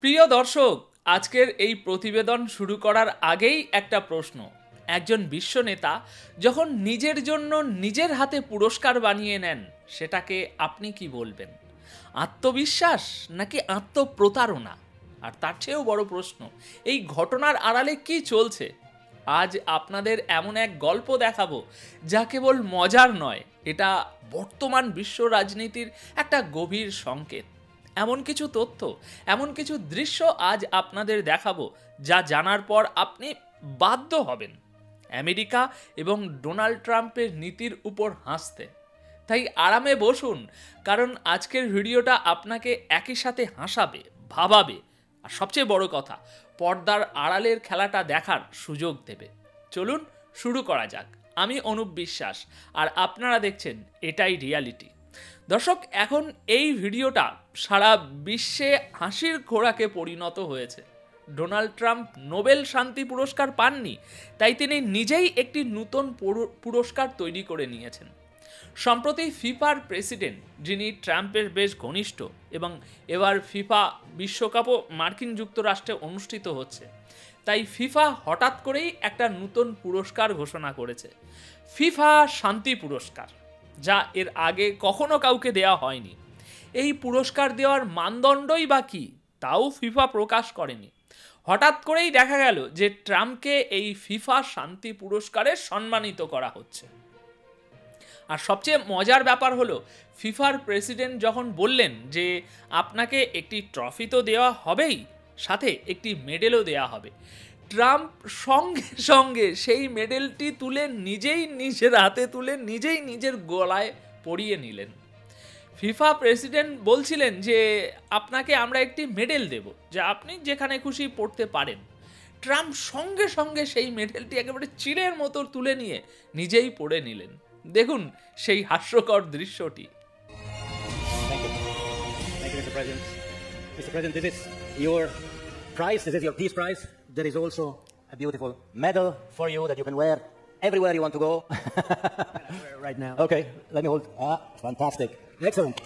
প্রিয় দর্শক, আজকের এই প্রতিবেদন শুরু করার আগেই একটা প্রশ্ন। একজন বিশ্বনেতা যখন নিজের জন্য নিজের হাতে পুরস্কার বানিয়ে নেন, সেটাকে আপনি কি বলবেন? আত্মবিশ্বাস নাকি আত্মপ্রতারণা? আর তার চেয়েও বড় প্রশ্ন, এই ঘটনার আড়ালে কি চলছে? আজ আপনাদের এমন এক গল্প দেখাবো যা কেবল মজার নয়, এটা বর্তমান বিশ্ব রাজনীতির একটা গভীর সংকেত। এমন কিছু তথ্য, এমন কিছু দৃশ্য আজ আপনাদের দেখাবো যা জানার পর আপনি বাধ্য হবেন আমেরিকা এবং ডোনাল্ড ট্রাম্পের নীতির উপর হাসতে। তাই আরামে বসুন, কারণ আজকের ভিডিওটা আপনাকে একই সাথে হাসাবে, ভাবাবে, আর সবচেয়ে বড় কথা, পর্দার আড়ালের খেলাটা দেখার সুযোগ দেবে। চলুন শুরু করা যাক। আমি অনুপ বিশ্বাস, আর আপনারা দেখছেন এটাই রিয়ালিটি। দর্শক, এখন এই ভিডিওটা সারা বিশ্বে হাসির খোরাকে পরিণত হয়েছে। ডোনাল্ড ট্রাম্প নোবেল শান্তি পুরস্কার পাননি, তাই তিনি নিজেই একটি নতুন পুরস্কার তৈরি করে নিয়েছেন। সম্প্রতি ফিফার প্রেসিডেন্ট, যিনি ট্রাম্পের বেশ ঘনিষ্ঠ, এবং এবার ফিফা বিশ্বকাপও মার্কিন যুক্তরাষ্ট্রে অনুষ্ঠিত হচ্ছে, তাই ফিফা হঠাৎ করেই একটা নতুন পুরস্কার ঘোষণা করেছে, ফিফা শান্তি পুরস্কার, যা এর আগে কখনো কাউকে দেওয়া হয়নি। এই পুরস্কার দেওয়ার মানদণ্ডই বা কী, তাও ফিফা প্রকাশ করেনি। হঠাৎ করেই দেখা গেল যে ট্রাম্পকে এই ফিফা শান্তি পুরস্কারে সম্মানিত করা হচ্ছে। আর সবচেয়ে মজার ব্যাপার হলো, ফিফার প্রেসিডেন্ট যখন বললেন যে আপনাকে একটি ট্রফি তো দেওয়া হবেই, সাথে একটি মেডেলও দেওয়া হবে, ট্রাম্প সঙ্গে সঙ্গে সেই মেডেলটি তুলে নিজেই নিজের হাতে তুলে নিজেই নিজের গলায় পরিয়ে নিলেন। ফিফা প্রেসিডেন্ট বলছিলেন যে আপনাকে আমরা একটি মেডেল দেব, যা আপনি যেখানে খুশি পড়তে পারেন। ট্রাম্প সঙ্গে সঙ্গে সেই মেডেলটি একেবারে চিলের মতো তুলে নিয়ে নিজেই পড়ে নিলেন। দেখুন সেই হাস্যকর দৃশ্যটি। Mr. President. Mr. President, this is your prize. This is your peace prize. There is also a beautiful medal for you that you can wear everywhere you want to go. Right now. Okay, let me hold. Fantastic. Excellent.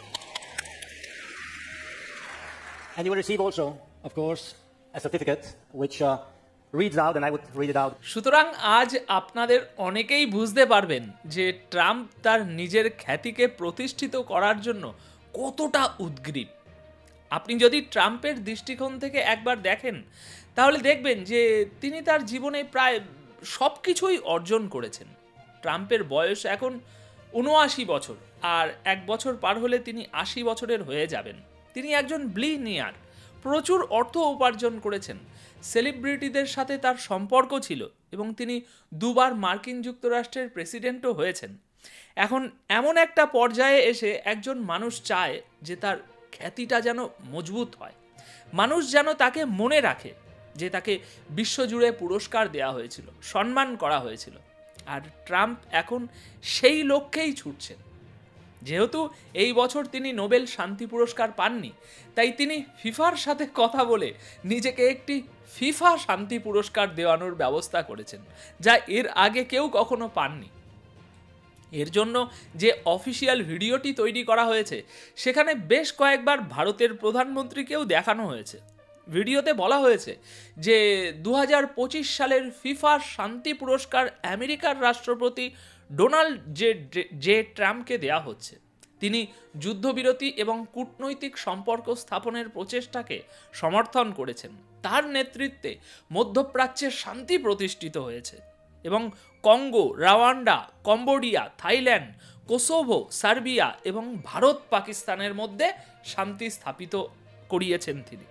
And you will receive also, of course, a certificate which reads out, and I would read it out. সুতরাং আজ আপনাদের অনেকেই বুঝতে পারবেন যে Trump তার নিজের খ্যাতিকে প্রতিষ্ঠিত করার জন্য কতটা উদগ্রীব। আপনি যদি ট্রাম্পের দৃষ্টিকোণ থেকে একবার দেখেন, তাহলে দেখবেন যে তিনি তার জীবনে প্রায় সব কিছুই অর্জন করেছেন। ট্রাম্পের বয়স এখন ৭৯ বছর, আর এক বছর পার হলে তিনি ৮০ বছরের হয়ে যাবেন। তিনি একজন বিলিয়নিয়ার, প্রচুর অর্থ উপার্জন করেছেন, সেলিব্রিটিদের সাথে তার সম্পর্ক ছিল, এবং তিনি দুবার মার্কিন যুক্তরাষ্ট্রের প্রেসিডেন্টও হয়েছেন। এখন এমন একটা পর্যায়ে এসে একজন মানুষ চায় যে তার খ্যাতিটা যেন মজবুত হয়, মানুষ যেন তাকে মনে রাখে, যে তাকে বিশ্বজুড়ে পুরস্কার দেওয়া হয়েছিল, সম্মান করা হয়েছিল। আর ট্রাম্প এখন সেই লক্ষ্যেই ছুটছেন। যেহেতু এই বছর তিনি নোবেল শান্তি পুরস্কার পাননি, তাই তিনি ফিফার সাথে কথা বলে নিজেকে একটি ফিফা শান্তি পুরস্কার দেওয়ানোর ব্যবস্থা করেছেন, যা এর আগে কেউ কখনো পাননি। এর জন্য যে অফিসিয়াল ভিডিওটি তৈরি করা হয়েছে, সেখানে বেশ কয়েকবার ভারতের প্রধানমন্ত্রীকেও দেখানো হয়েছে। ভিডিওতে বলা হয়েছে যে ২০২৫ সালের ফিফা শান্তি পুরস্কার আমেরিকার রাষ্ট্রপতি ডোনাল্ড জে ট্রাম্পকে দেওয়া হচ্ছে। তিনি যুদ্ধবিরতি এবং কূটনৈতিক সম্পর্ক স্থাপনের প্রচেষ্টাকে সমর্থন করেছেন। তার নেতৃত্বে মধ্যপ্রাচ্যের শান্তি প্রতিষ্ঠিত হয়েছে, এবং Congo, রাওয়ান্ডা, Cambodia, Thailand, Kosovo, Serbia এবং ভারত পাকিস্তানের মধ্যে শান্তি স্থাপিত করিয়েছেন তিনি।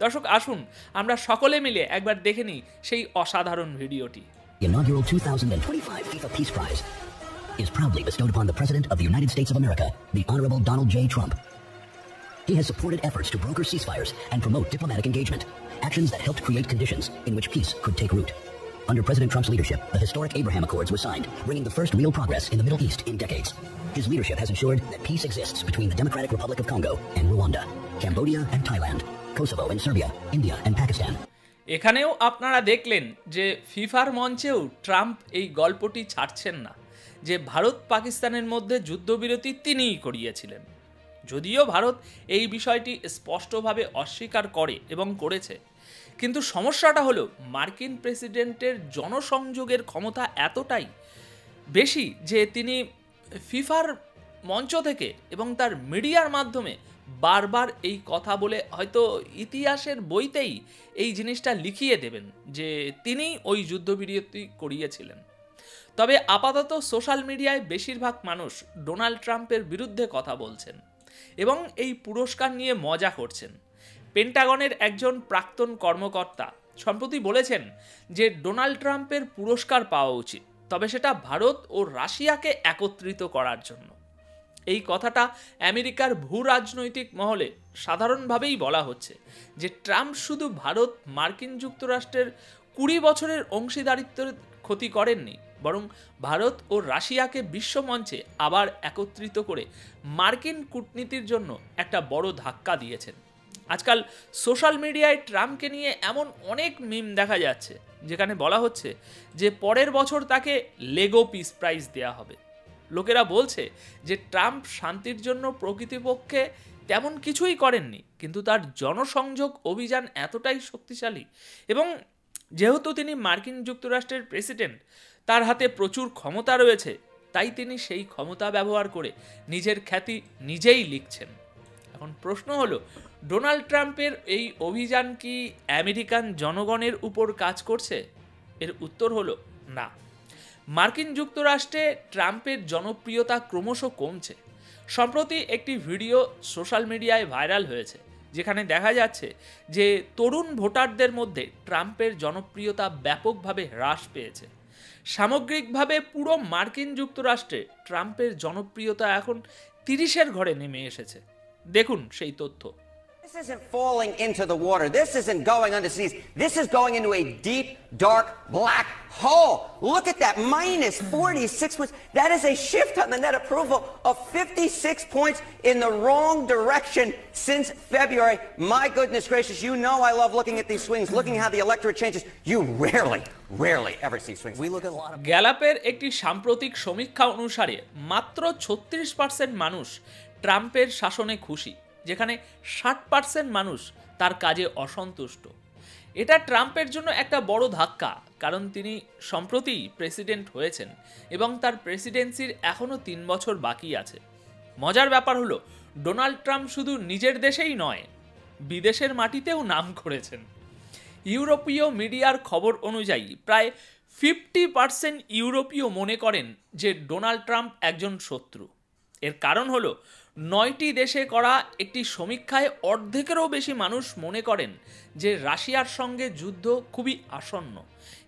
দর্শক, আসুন আমরা সকলে মিলে একবার দেখে নিই সেই অসাধারণ ভিডিওটি। The inaugural 2025 FIFA Peace Prize is proudly bestowed upon the President of the United States of America, the Honorable Donald J. Trump. He has supported efforts to broker ceasefires and promote diplomatic engagement, actions that helped create conditions in which peace could take root. Under President Trump's leadership, the historic Abraham Accords were signed, bringing the first real progress in the Middle East in decades. His leadership has ensured that peace exists between the Democratic Republic of Congo and Rwanda, Cambodia and Thailand, Kosovo and Serbia, India and Pakistan. এখানেও আপনারা দেখলেন যে ফিফার মঞ্চেও Trump এই গল্পটি ছাড়ছেন না, যে ভারত পাকিস্তানের মধ্যে যুদ্ধবিরতি তিনিই করিয়েছিলেন। যদিও ভারত এই বিষয়টি স্পষ্টভাবে অস্বীকার করে এবং করেছে, কিন্তু সমস্যাটা হলো মার্কিন প্রেসিডেন্টের জনসংযোগের ক্ষমতা এতটাই বেশি যে তিনি ফিফার মঞ্চ থেকে এবং তার মিডিয়ার মাধ্যমে বারবার এই কথা বলে হয়তো ইতিহাসের বইতেই এই জিনিসটা লিখিয়ে দেবেন যে তিনি ওই যুদ্ধবিরতি করিয়েছিলেন। তবে আপাতত সোশ্যাল মিডিয়ায় বেশিরভাগ মানুষ ডোনাল্ড ট্রাম্পের বিরুদ্ধে কথা বলছেন এবং এই পুরস্কার নিয়ে মজা করছেন। পেন্টাগনের একজন প্রাক্তন কর্মকর্তা সম্প্রতি বলেছেন যে ডোনাল্ড ট্রাম্পের পুরস্কার পাওয়া উচিত, তবে সেটা ভারত ও রাশিয়াকে একত্রিত করার জন্য। এই কথাটা আমেরিকার ভূ রাজনৈতিক মহলে সাধারণভাবেই বলা হচ্ছে যে ট্রাম্প শুধু ভারত মার্কিন যুক্তরাষ্ট্রের 20 বছরের অংশীদারিত্বের ক্ষতি করেননি, বরং ভারত ও রাশিয়াকে বিশ্বমঞ্চে আবার একত্রিত করে মার্কিন কূটনীতির জন্য একটা বড় ধাক্কা দিয়েছেন। আজকাল সোশ্যাল মিডিয়ায় ট্রাম্পকে নিয়ে এমন অনেক মিম দেখা যাচ্ছে যেখানে বলা হচ্ছে যে পরের বছর তাকে লেগো পিস প্রাইজ দেওয়া হবে। লোকেরা বলছে যে ট্রাম্প শান্তির জন্য প্রকৃতপক্ষে তেমন কিছুই করেননি, কিন্তু তার জনসংযোগ অভিযান এতটাই শক্তিশালী এবং যেহেতু তিনি মার্কিন যুক্তরাষ্ট্রের প্রেসিডেন্ট, তার হাতে প্রচুর ক্ষমতা রয়েছে, তাই তিনি সেই ক্ষমতা ব্যবহার করে নিজের খ্যাতি নিজেই লিখছেন। এখন প্রশ্ন হলো, ডোনাল্ড ট্রাম্পের এই অভিযান কি আমেরিকান জনগণের উপর কাজ করছে? এর উত্তর হলো না। মার্কিন যুক্তরাষ্ট্রে ট্রাম্পের জনপ্রিয়তা ক্রমশ কমছে। সম্প্রতি একটি ভিডিও সোশ্যাল মিডিয়ায় ভাইরাল হয়েছে যেখানে দেখা যাচ্ছে যে তরুণ ভোটারদের মধ্যে ট্রাম্পের জনপ্রিয়তা ব্যাপকভাবে হ্রাস পেয়েছে। সামগ্রিকভাবে পুরো মার্কিন যুক্তরাষ্ট্রে ট্রাম্পের জনপ্রিয়তা এখন 30-এর ঘরে নেমে এসেছে। দেখুন সেই তথ্য। This isn't falling into the water. This isn't going under seas. This is going into a deep, dark, black hole. Look at that, minus 46 points. That is a shift on the net approval of 56 points in the wrong direction since February. My goodness gracious, you know I love looking at these swings, looking how the electorate changes. You rarely ever see swings. We look at a lot of... গ্যালাপের একটি সাম্প্রতিক সমীক্ষা অনুসারে মাত্র 36% মানুষ ট্রাম্পের শাসনে খুশি, যেখানে 60% মানুষ তার কাজে অসন্তুষ্ট। এটা ট্রাম্পের জন্য একটা বড় ধাক্কা, কারণ তিনি সম্প্রতি প্রেসিডেন্ট হয়েছেন এবং তার প্রেসিডেন্সির এখনও 3 বছর বাকি আছে। মজার ব্যাপার হলো, ডোনাল্ড ট্রাম্প শুধু নিজের দেশেই নয়, বিদেশের মাটিতেও নাম করেছেন। ইউরোপীয় মিডিয়ার খবর অনুযায়ী প্রায় 50% ইউরোপীয় মনে করেন যে ডোনাল্ড ট্রাম্প একজন শত্রু। এর কারণ হলো 9টি দেশে করা একটি সমীক্ষায় অর্ধেকেরও বেশি মানুষ মনে করেন যে রাশিয়ার সঙ্গে যুদ্ধ খুবই আসন্ন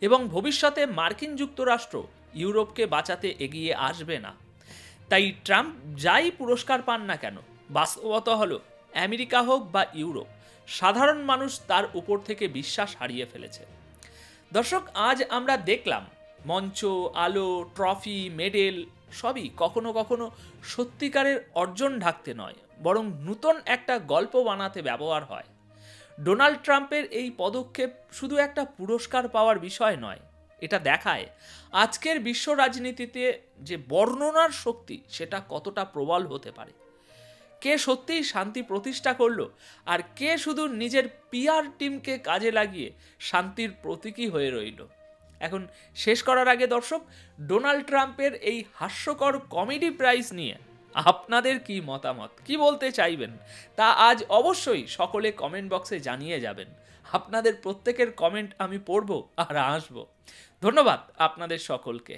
এবং ভবিষ্যতে মার্কিন যুক্তরাষ্ট্র ইউরোপকে বাঁচাতে এগিয়ে আসবে না। তাই ট্রাম্প যাই পুরস্কার পান না কেন, বাস্তবতা হলো আমেরিকা হোক বা ইউরোপ, সাধারণ মানুষ তার উপর থেকে বিশ্বাস হারিয়ে ফেলেছে। দর্শক, আজ আমরা দেখলাম মঞ্চ, আলো, ট্রফি, মেডেল সবই কখনো কখনো সত্যিকারের অর্জন ঢাকতে নয়, বরং নূতন একটা গল্প বানাতে ব্যবহার হয়। ডোনাল্ড ট্রাম্পের এই পদক্ষেপ শুধু একটা পুরস্কার পাওয়ার বিষয় নয়, এটা দেখায় আজকের বিশ্ব রাজনীতিতে যে বর্ণনার শক্তি সেটা কতটা প্রবল হতে পারে। কে সত্যিই শান্তি প্রতিষ্ঠা করলো আর কে শুধু নিজের পিআর টিমকে কাজে লাগিয়ে শান্তির প্রতীকী হয়ে রইল। এখন শেষ করার আগে দর্শক, ডোনাল্ড ট্রাম্পের এই হাস্যকর কমেডি প্রাইজ নিয়ে আপনাদের কি মতামত, কি বলতে চাইবেন তা আজ অবশ্যই সকলে কমেন্ট বক্সে জানিয়ে যাবেন। আপনাদের প্রত্যেকের কমেন্ট আমি পড়ব আর হাসব। ধন্যবাদ আপনাদের সকলকে।